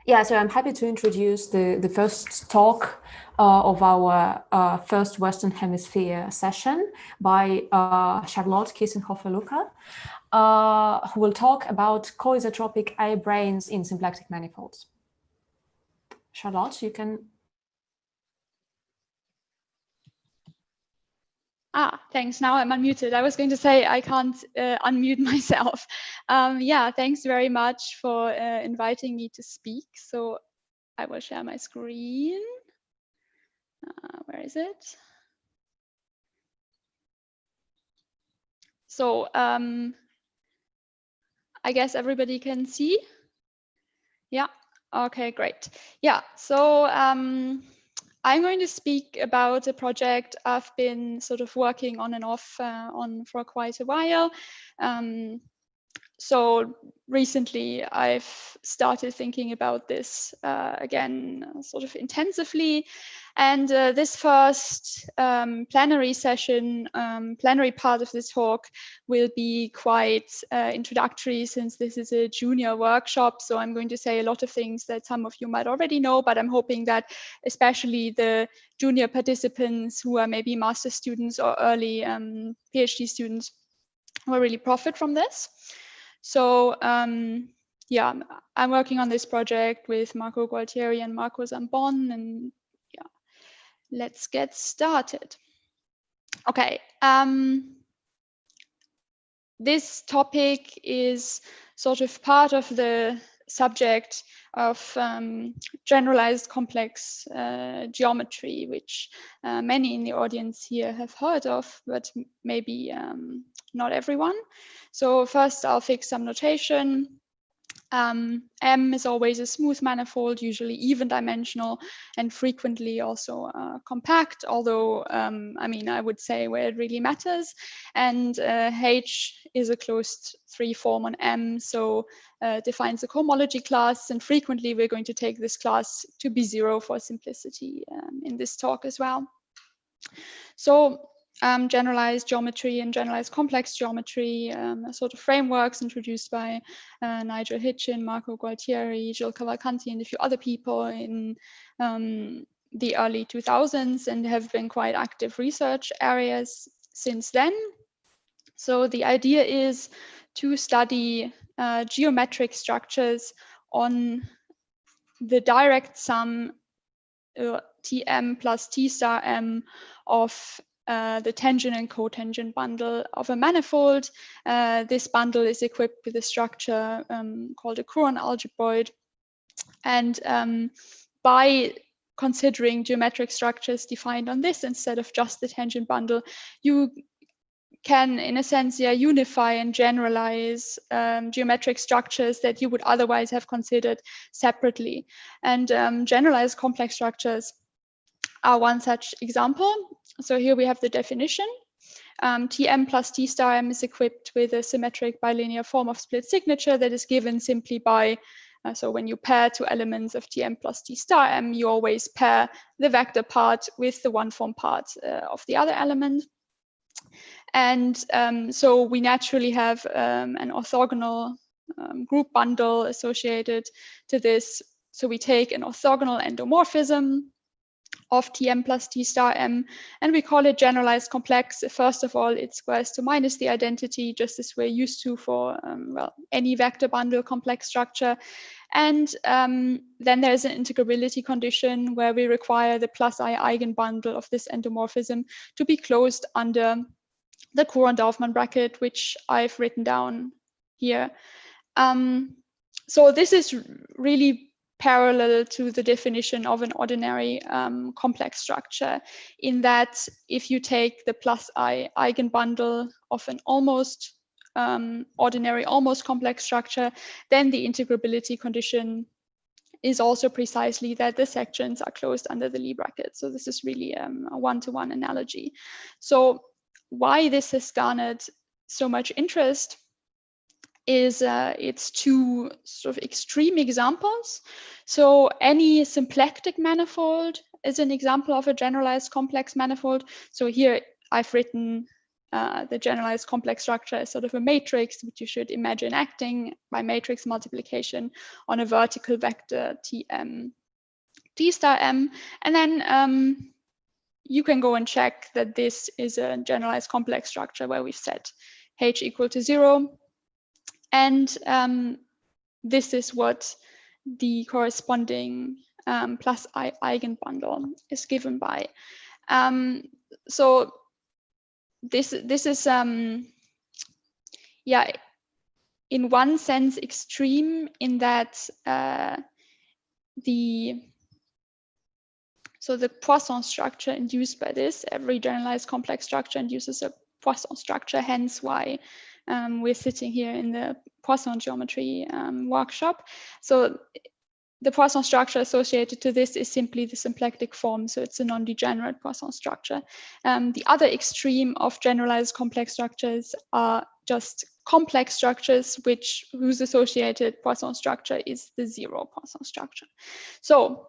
Yeah, so I'm happy to introduce the first talk of our first Western Hemisphere session by Charlotte Kirchhoff-Lukat, who will talk about coisotropic A-Branes in symplectic manifolds. Charlotte, you can. Thanks. Now I'm unmuted. I was going to say I can't unmute myself. Yeah, thanks very much for inviting me to speak. So I will share my screen. Where is it? So I guess everybody can see. Yeah. Okay, great. Yeah. So I'm going to speak about a project I've been sort of working on and off on for quite a while. So recently I've started thinking about this again sort of intensively. And this first plenary session, plenary part of this talk will be quite introductory, since this is a junior workshop. So I'm going to say a lot of things that some of you might already know, but I'm hoping that especially the junior participants who are maybe master students or early PhD students will really profit from this. So yeah, I'm working on this project with Marco Gualtieri and Marco Zambon, and yeah, let's get started. Okay, this topic is sort of part of the subject of generalized complex geometry, which many in the audience here have heard of, but maybe not everyone. So first I'll fix some notation. M is always a smooth manifold, usually even dimensional, and frequently also compact, although I mean, I would say where it really matters. And H is a closed free form on M, so defines a cohomology class, and frequently we're going to take this class to be zero for simplicity in this talk as well. So generalized geometry and generalized complex geometry, sort of frameworks introduced by Nigel Hitchin, Marco Gualtieri, Gilles Cavalcanti, and a few other people in the early 2000s, and have been quite active research areas since then. So the idea is to study geometric structures on the direct sum Tm plus T star M of the tangent and cotangent bundle of a manifold. This bundle is equipped with a structure called a Courant algebroid. And by considering geometric structures defined on this instead of just the tangent bundle, you can, in a sense, unify and generalize geometric structures that you would otherwise have considered separately. And generalized complex structures are one such example. So here we have the definition. Tm plus T star M is equipped with a symmetric bilinear form of split signature that is given simply by, so when you pair two elements of Tm plus T star M, you always pair the vector part with the one form part of the other element. And so we naturally have an orthogonal group bundle associated to this. So we take an orthogonal endomorphism of Tm plus T star M, and we call it generalized complex. First of all, it squares to minus the identity, just as we're used to for well, any vector bundle complex structure. And then there's an integrability condition where we require the plus I eigenbundle of this endomorphism to be closed under the Courant-Dorfman bracket, which I've written down here. So this is really parallel to the definition of an ordinary complex structure, in that if you take the plus I eigenbundle of an almost ordinary, almost complex structure, then the integrability condition is also precisely that the sections are closed under the Lie bracket. So this is really a one-to-one analogy. So why this has garnered so much interest is its two sort of extreme examples. So any symplectic manifold is an example of a generalized complex manifold. So here I've written the generalized complex structure as sort of a matrix, which you should imagine acting by matrix multiplication on a vertical vector Tm d star m. And then you can go and check that this is a generalized complex structure where we've set h equal to 0. And this is what the corresponding plus I eigenbundle is given by. So this is yeah, in one sense extreme in that the Poisson structure induced by this, every generalized complex structure induces a Poisson structure, hence why we're sitting here in the Poisson geometry workshop. So the Poisson structure associated to this is simply the symplectic form, so it's a non-degenerate Poisson structure. The other extreme of generalized complex structures are just complex structures whose associated Poisson structure is the zero Poisson structure. So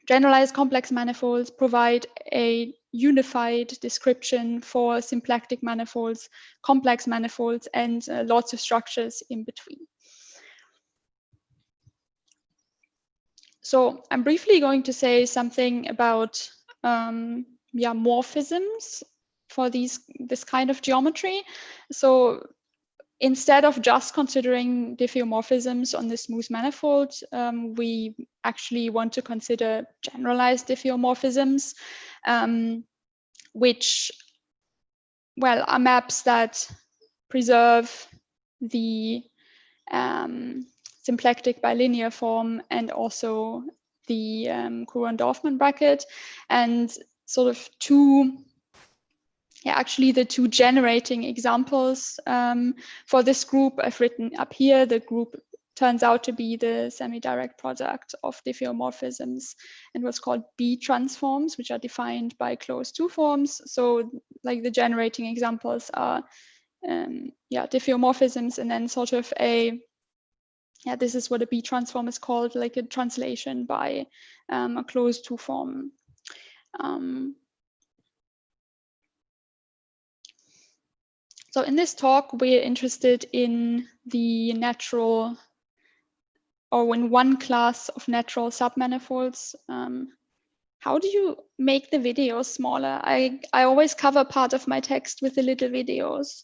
generalized complex manifolds provide a unified description for symplectic manifolds, complex manifolds, and lots of structures in between. So I'm briefly going to say something about morphisms for this kind of geometry. So instead of just considering diffeomorphisms on the smooth manifold, we actually want to consider generalized diffeomorphisms, which, well, are maps that preserve the symplectic bilinear form and also the Courant-Dorfman bracket, and sort of actually the two generating examples for this group I've written up here. The group turns out to be the semi-direct product of diffeomorphisms and what's called B transforms, which are defined by closed two forms. So like the generating examples are diffeomorphisms, and then sort of this is what a B transform is called, like a translation by a closed two form. So in this talk, we're interested in the natural, or in one class of natural submanifolds. How do you make the videos smaller? I always cover part of my text with the little videos.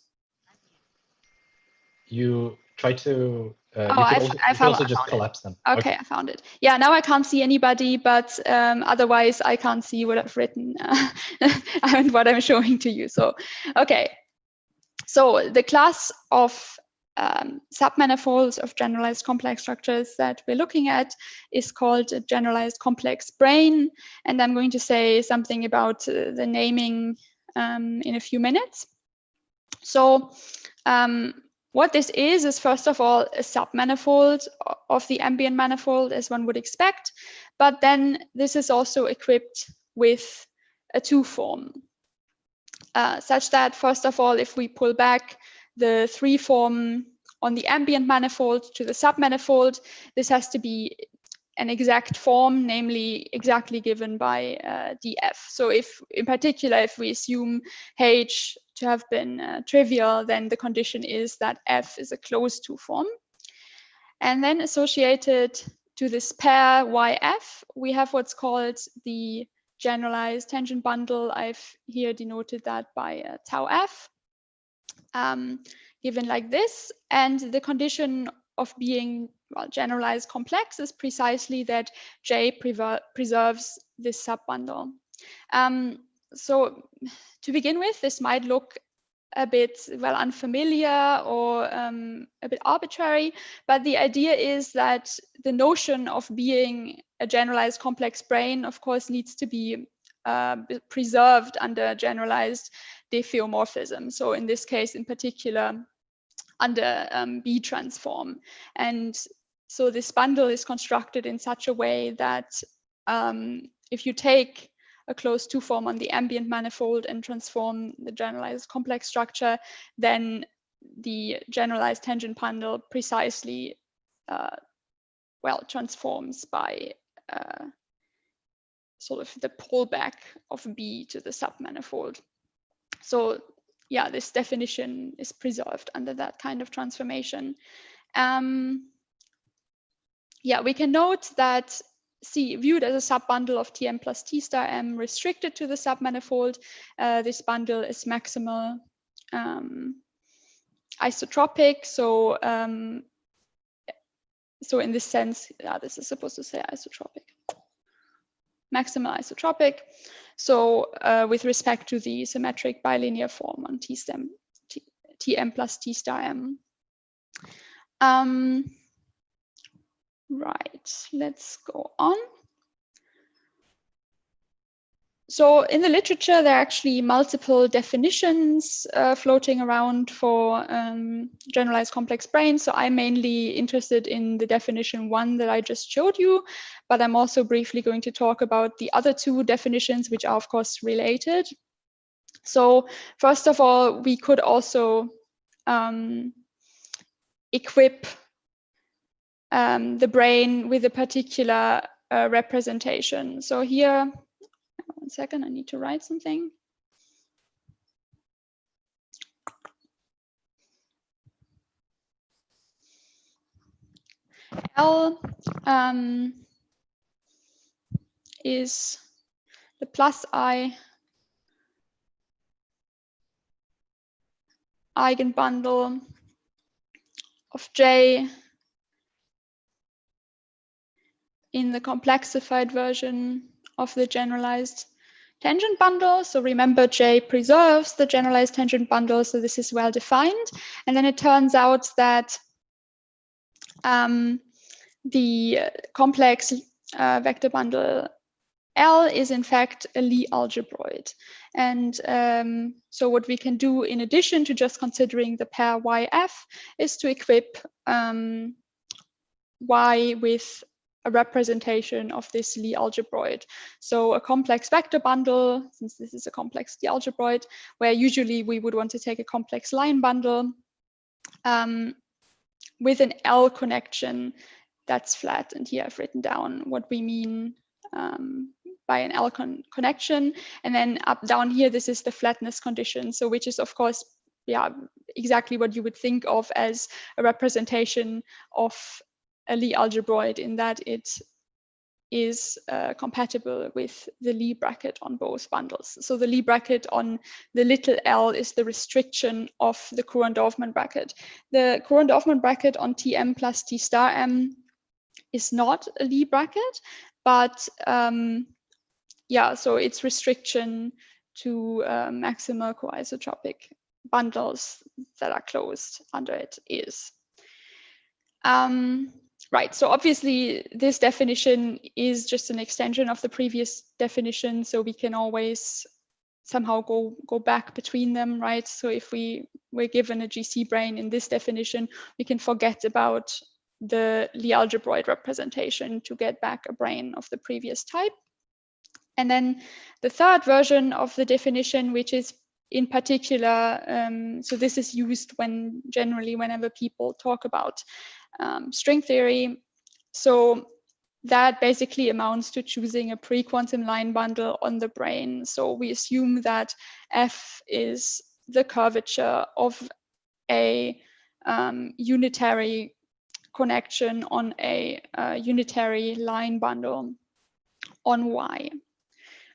You try to, you can also just collapse them. Okay, I found it. Yeah, now I can't see anybody, but otherwise I can't see what I've written and what I'm showing to you. So, okay. So the class of submanifolds of generalized complex structures that we're looking at is called a generalized complex brane. And I'm going to say something about the naming in a few minutes. So what this is first of all a submanifold of the ambient manifold, as one would expect. But then this is also equipped with a two form. Such that, first of all, if we pull back the three form on the ambient manifold to the submanifold, this has to be an exact form, namely exactly given by df. So if, in particular, if we assume h to have been trivial, then the condition is that f is a closed two form. And then associated to this pair yf, we have what's called the generalized tangent bundle. I've here denoted that by tau f, given like this. And the condition of being generalized complex is precisely that J preserves this subbundle. So to begin with, this might look a bit unfamiliar or a bit arbitrary, but the idea is that the notion of being a generalized complex brane, of course, needs to be preserved under generalized diffeomorphism. So in this case, in particular, under B transform. And so this bundle is constructed in such a way that if you take a closed two form on the ambient manifold and transform the generalized complex structure, then the generalized tangent bundle precisely transforms by sort of the pullback of B to the submanifold. So yeah, this definition is preserved under that kind of transformation. Yeah, we can note that C viewed as a subbundle of Tm plus T star M restricted to the submanifold. This bundle is maximal isotropic. So so in this sense, yeah, this is supposed to say isotropic. Maximal isotropic. So with respect to the symmetric bilinear form on Tm plus T star M. Right, let's go on. So in the literature, there are actually multiple definitions floating around for generalized complex branes. So I'm mainly interested in the definition 1 that I just showed you, but I'm also briefly going to talk about the other 2 definitions, which are of course related. So first of all, we could also equip the brane with a particular representation. So here, 1 second, I need to write something. L is the plus I eigenbundle of J in the complexified version of the generalized tangent bundle. So remember, J preserves the generalized tangent bundle, so this is well defined. And then it turns out that the complex vector bundle L is in fact a Lie algebroid. And so what we can do in addition to just considering the pair YF is to equip Y with a representation of this Lie algebroid. So a complex vector bundle, since this is a complex Lie algebroid, where usually we would want to take a complex line bundle with an L connection that's flat. And here I've written down what we mean by an L connection. And then up down here, this is the flatness condition. So which is of course, yeah, exactly what you would think of as a representation of a Lie algebroid, in that it is compatible with the Lie bracket on both bundles. So the Lie bracket on the little l is the restriction of the Courant-Dorfman bracket. The Courant-Dorfman bracket on Tm plus T star M is not a Lie bracket, but yeah, so its restriction to maximal coisotropic bundles that are closed under it is. Right, so obviously this definition is just an extension of the previous definition, so we can always somehow go back between them, right? So if we were given a GC brane in this definition, we can forget about the Lie algebroid representation to get back a brane of the previous type. And then the third version of the definition, which is in particular, so this is used generally whenever people talk about string theory. So that basically amounts to choosing a pre-quantum line bundle on the brane. So we assume that F is the curvature of a unitary connection on a unitary line bundle on Y,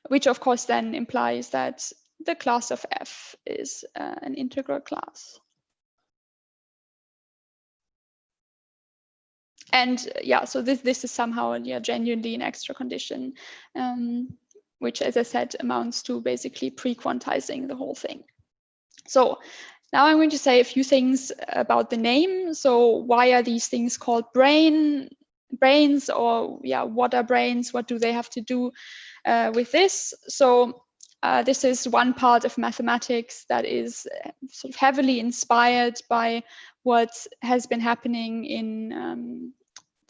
which of course then implies that the class of F is an integral class. And yeah, so this is somehow genuinely an extra condition, which, as I said, amounts to basically pre-quantizing the whole thing. So now I'm going to say a few things about the name. So why are these things called branes, or what are branes? What do they have to do with this? So this is one part of mathematics that is sort of heavily inspired by what has been happening in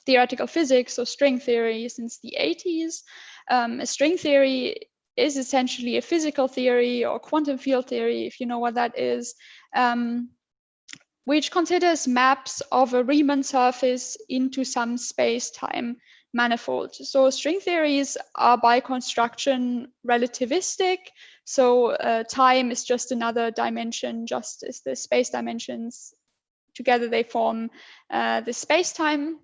theoretical physics or string theory since the 80s. A string theory is essentially a physical theory or quantum field theory, if you know what that is, which considers maps of a Riemann surface into some space-time manifold. So string theories are by construction relativistic. So time is just another dimension, just as the space dimensions together they form the space-time.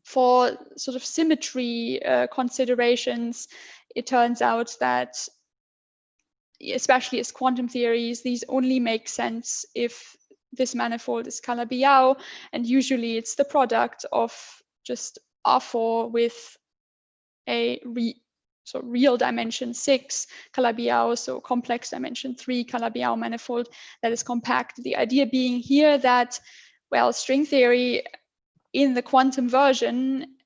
For sort of symmetry considerations, it turns out that, especially as quantum theories, these only make sense if this manifold is Calabi-Yau, and usually it's the product of just R4 with a real dimension 6 Calabi-Yau, so complex dimension 3 Calabi-Yau manifold that is compact. The idea being here that, well, string theory in the quantum version,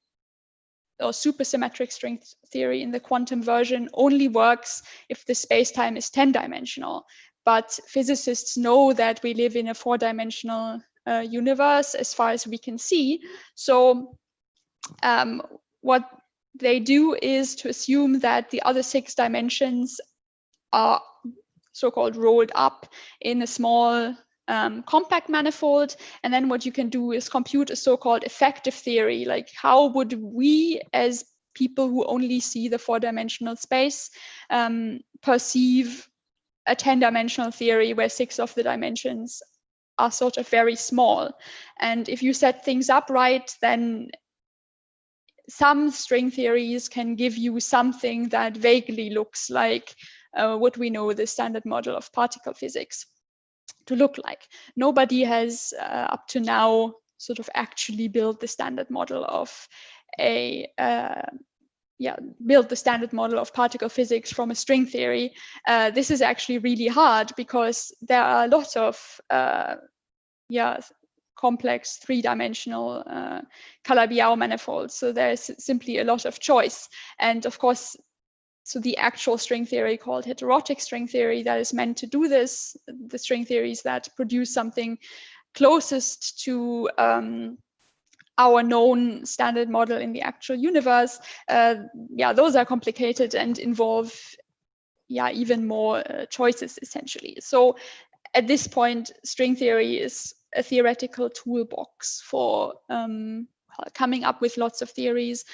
or supersymmetric string theory in the quantum version, only works if the space-time is 10-dimensional. But physicists know that we live in a 4-dimensional universe as far as we can see. So what they do is to assume that the other 6 dimensions are so-called rolled up in a small compact manifold. And then what you can do is compute a so-called effective theory, like how would we as people who only see the 4-dimensional space perceive a 10-dimensional theory where 6 of the dimensions are sort of very small. And if you set things up right, then some string theories can give you something that vaguely looks like what we know the standard model of particle physics to look like. Nobody has up to now sort of actually built the standard model of build the standard model of particle physics from a string theory. This is actually really hard because there are a lot of complex 3-dimensional Calabi-Yau manifolds. So there's simply a lot of choice. And of course, so the actual string theory called heterotic string theory that is meant to do this, the string theories that produce something closest to our known standard model in the actual universe, those are complicated and involve even more choices essentially. So at this point, string theory is a theoretical toolbox for coming up with lots of theories,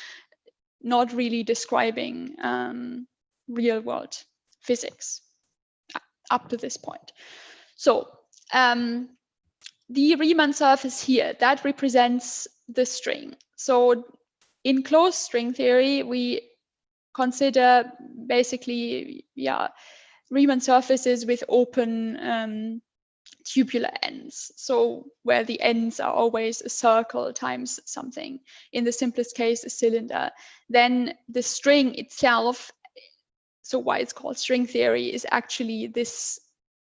not really describing real world physics up to this point. So the Riemann surface here, that represents the string. So in closed string theory, we consider basically Riemann surfaces with open tubular ends, so where the ends are always a circle times something, in the simplest case a cylinder. Then the string itself, so why it's called string theory, is actually this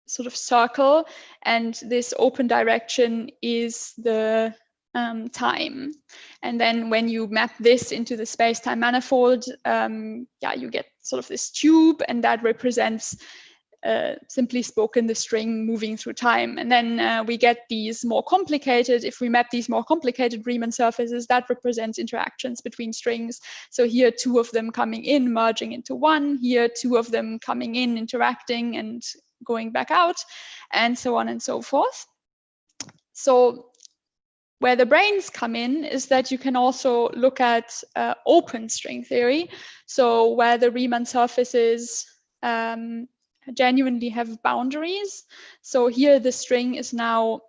sort of circle, and this open direction is the time. And then when you map this into the space-time manifold, you get sort of this tube, and that represents simply spoken the string moving through time. And then we get these more complicated, if we map these more complicated Riemann surfaces, that represents interactions between strings. So here 2 of them coming in, merging into one, here 2 of them coming in, interacting and going back out, and so on and so forth. So where the branes come in is that you can also look at open string theory. So where the Riemann surfaces genuinely have boundaries. So here the string is now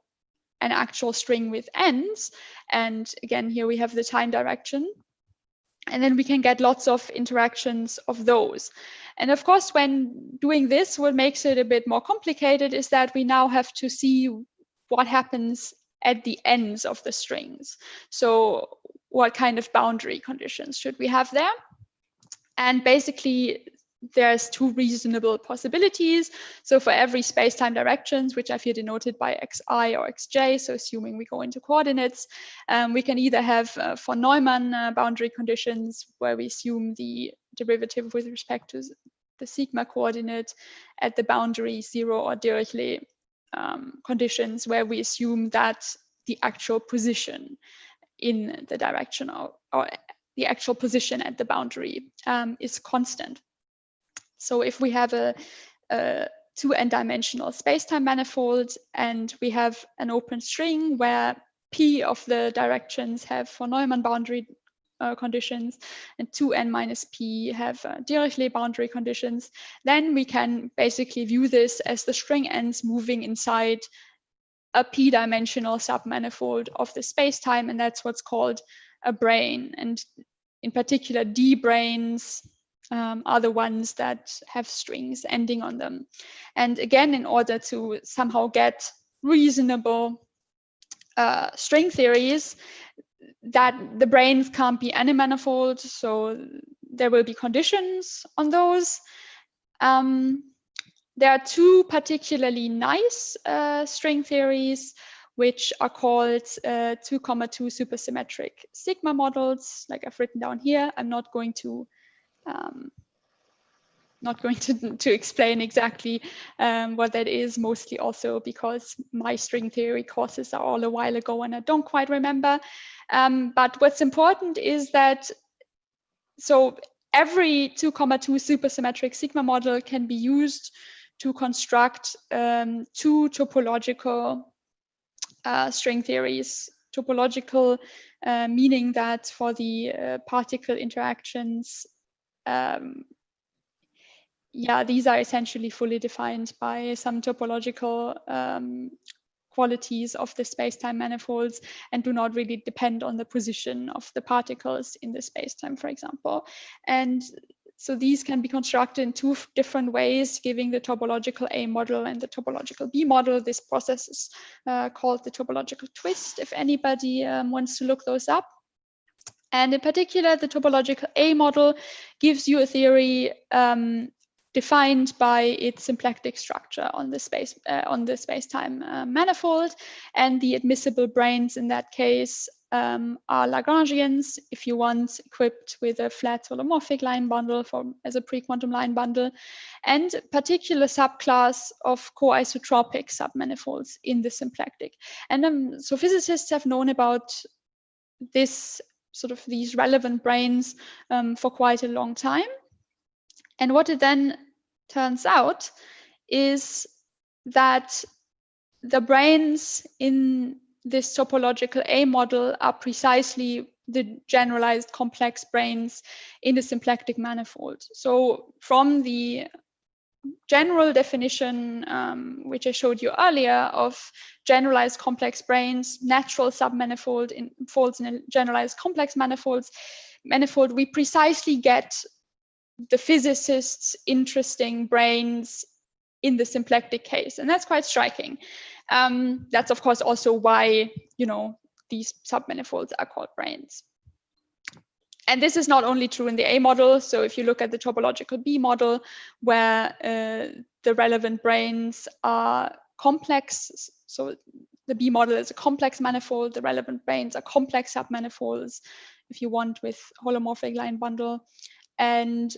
an actual string with ends. And again, here we have the time direction. And then we can get lots of interactions of those. And of course, when doing this, what makes it a bit more complicated is that we now have to see what happens at the ends of the strings. So what kind of boundary conditions should we have there? And basically, there's 2 reasonable possibilities. So for every space-time directions, which I've here denoted by xi or xj, so assuming we go into coordinates, we can either have von Neumann boundary conditions, where we assume the derivative with respect to the sigma coordinate at the boundary 0, or Dirichlet conditions, where we assume that the actual position in the direction or the actual position at the boundary is constant. So if we have a two n-dimensional spacetime manifold, and we have an open string where p of the directions have von Neumann boundary conditions, and 2n minus p have Dirichlet boundary conditions, then we can basically view this as the string ends moving inside a p-dimensional submanifold of the spacetime, and that's what's called a brane. And in particular, D-branes are the ones that have strings ending on them. And again, in order to somehow get reasonable string theories, that the branes can't be any manifold, so there will be conditions on those. There are two particularly nice string theories, which are called 2,2 supersymmetric sigma models, like I've written down here. I'm not going to explain exactly what that is, mostly also because my string theory courses are all a while ago and I don't quite remember. But what's important is that, so every 2,2 supersymmetric sigma model can be used to construct two topological string theories. Topological meaning that for the particle interactions, these are essentially fully defined by some topological qualities of the spacetime manifolds and do not really depend on the position of the particles in the spacetime, for example. And so these can be constructed in two different ways, giving the topological A model and the topological B model. This process is called the topological twist, if anybody wants to look those up. And in particular, the topological A model gives you a theory defined by its symplectic structure on the spacetime manifold, and the admissible branes in that case are Lagrangians, if you want, equipped with a flat holomorphic line bundle as a pre-quantum line bundle, and a particular subclass of coisotropic submanifolds in the symplectic. And so physicists have known about this sort of these relevant branes for quite a long time. And what it then turns out is that the branes in this topological A model are precisely the generalized complex branes in the symplectic manifold. So from the general definition, which I showed you earlier, of generalized complex branes, natural submanifold folds in a generalized complex manifold, we precisely get the physicists' interesting branes in the symplectic case, and that's quite striking. That's of course also why, you know, these submanifolds are called branes. And this is not only true in the A model. So if you look at the topological B model, where the relevant branes are complex, so the B model is a complex manifold, the relevant branes are complex submanifolds, if you want, with holomorphic line bundle. And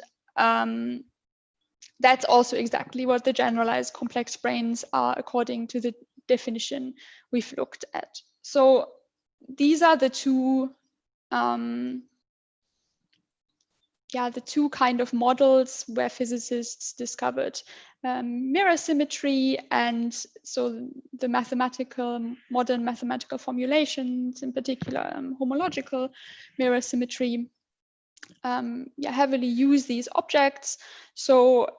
that's also exactly what the generalized complex branes are according to the definition we've looked at. So these are the two the two kind of models where physicists discovered mirror symmetry, and so the modern mathematical formulations, in particular homological mirror symmetry, heavily use these objects. So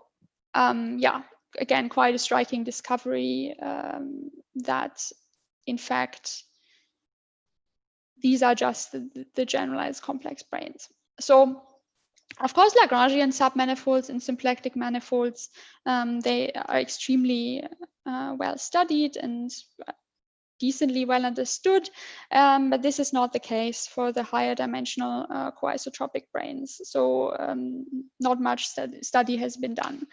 again, quite a striking discovery that in fact these are just the generalized complex branes. So of course, Lagrangian submanifolds and symplectic manifolds, they are extremely well studied and decently well understood, but this is not the case for the higher dimensional coisotropic branes. So not much study has been done.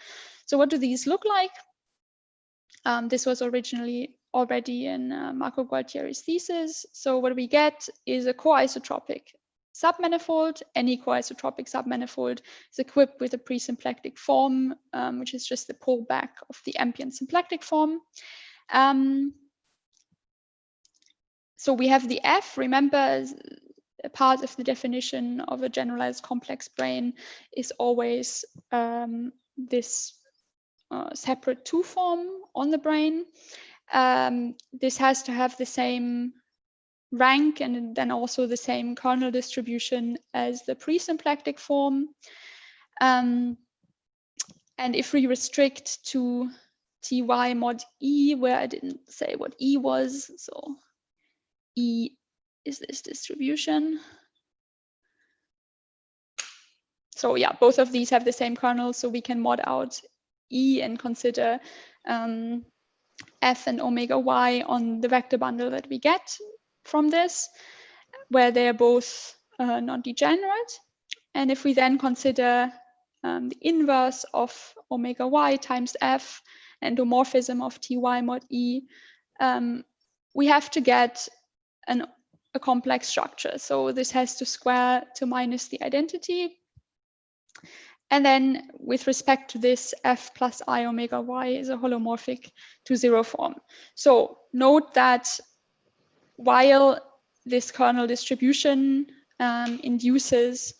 So what do these look like? This was originally already in Marco Gualtieri's thesis. So what we get is a coisotropic submanifold. Any coisotropic submanifold is equipped with a pre-symplectic form, which is just the pullback of the ambient symplectic form. So we have the F. Remember, a part of the definition of a generalized complex brane is always this separate 2 form on the brane. This has to have the same rank and then also the same kernel distribution as the pre-symplectic form. And if we restrict to Ty mod E, where I didn't say what E was, so E is this distribution. So yeah, both of these have the same kernel, so we can mod out E and consider F and omega Y on the vector bundle that we get from this, where they're both non-degenerate. And if we then consider the inverse of omega Y times F, endomorphism of Ty mod E, we have to get a complex structure. So this has to square to minus the identity. And then with respect to this, F plus I omega Y is a holomorphic to 0 form. So note that while this kernel distribution induces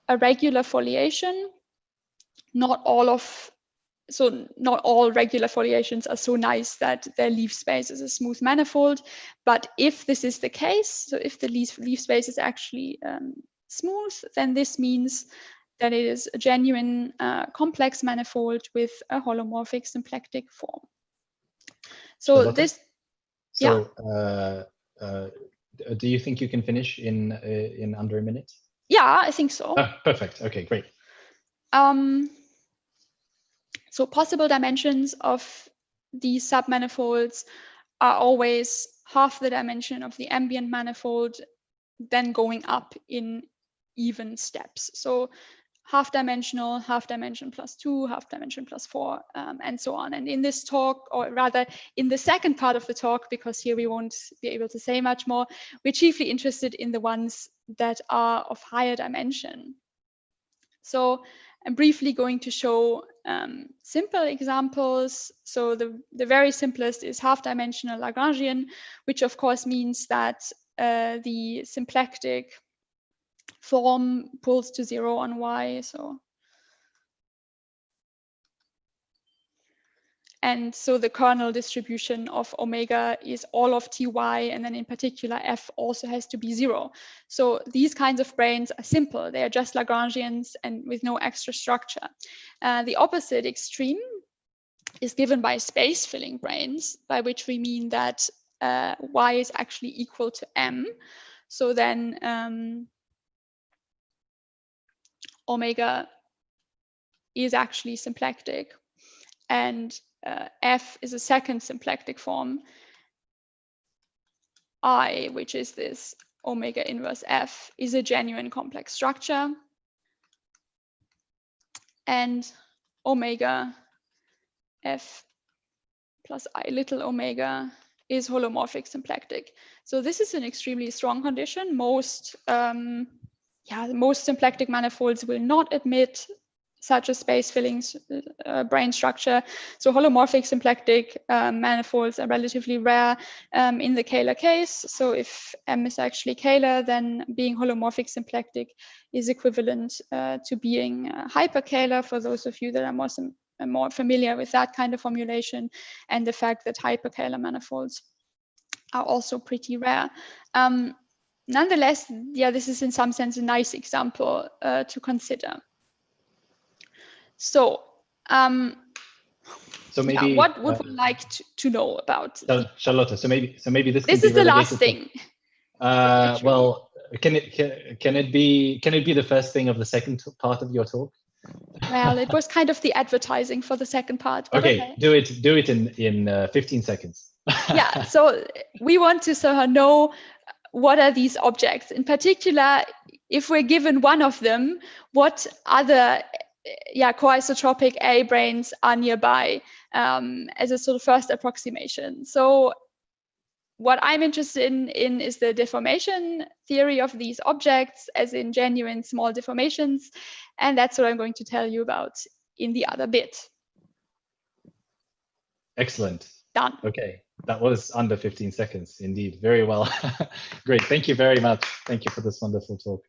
a regular foliation, not all regular foliations are so nice that their leaf space is a smooth manifold. But if this is the case, so if the leaf space is actually smooth, then this means that it is a genuine complex manifold with a holomorphic symplectic form. So Charlotte? this, so, yeah. Do you think you can finish in under a minute? Yeah, I think so. Oh, perfect. Okay, great. So possible dimensions of these submanifolds are always half the dimension of the ambient manifold, then going up in even steps. So half dimension plus 2, half dimension plus 4, and so on. And in this talk, or rather in the second part of the talk, because here we won't be able to say much more, we're chiefly interested in the ones that are of higher dimension. So I'm briefly going to show simple examples. So the very simplest is half-dimensional Lagrangian, which of course means that the symplectic form pulls to 0 on Y. And so the kernel distribution of omega is all of Ty, and then in particular F also has to be 0. So these kinds of branes are simple. They are just Lagrangians and with no extra structure. The opposite extreme is given by space-filling branes, by which we mean that Y is actually equal to M. So then omega is actually symplectic, and F is a second symplectic form. I, which is this omega inverse F, is a genuine complex structure. And omega F plus I little omega is holomorphic symplectic. So this is an extremely strong condition. Most symplectic manifolds will not admit such a space-filling brane structure. So holomorphic symplectic manifolds are relatively rare in the Kähler case. So if M is actually Kähler, then being holomorphic symplectic is equivalent to being hyperkähler, for those of you that are more familiar with that kind of formulation, and the fact that hyperkähler manifolds are also pretty rare. Nonetheless, yeah, this is in some sense a nice example to consider. So maybe what would we like to know about Charlotte? So maybe this is the last thing. Well, can it be the first thing of the second part of your talk? Well, it was kind of the advertising for the second part. Okay, do it in 15 seconds. Yeah. So we want to sort of know what are these objects. In particular, if we're given one of them, what other coisotropic A-branes are nearby as a sort of first approximation. So what I'm interested in is the deformation theory of these objects, as in genuine small deformations. And that's what I'm going to tell you about in the other bit. Excellent. Done. Okay, that was under 15 seconds, indeed. Very well. Great, thank you very much. Thank you for this wonderful talk.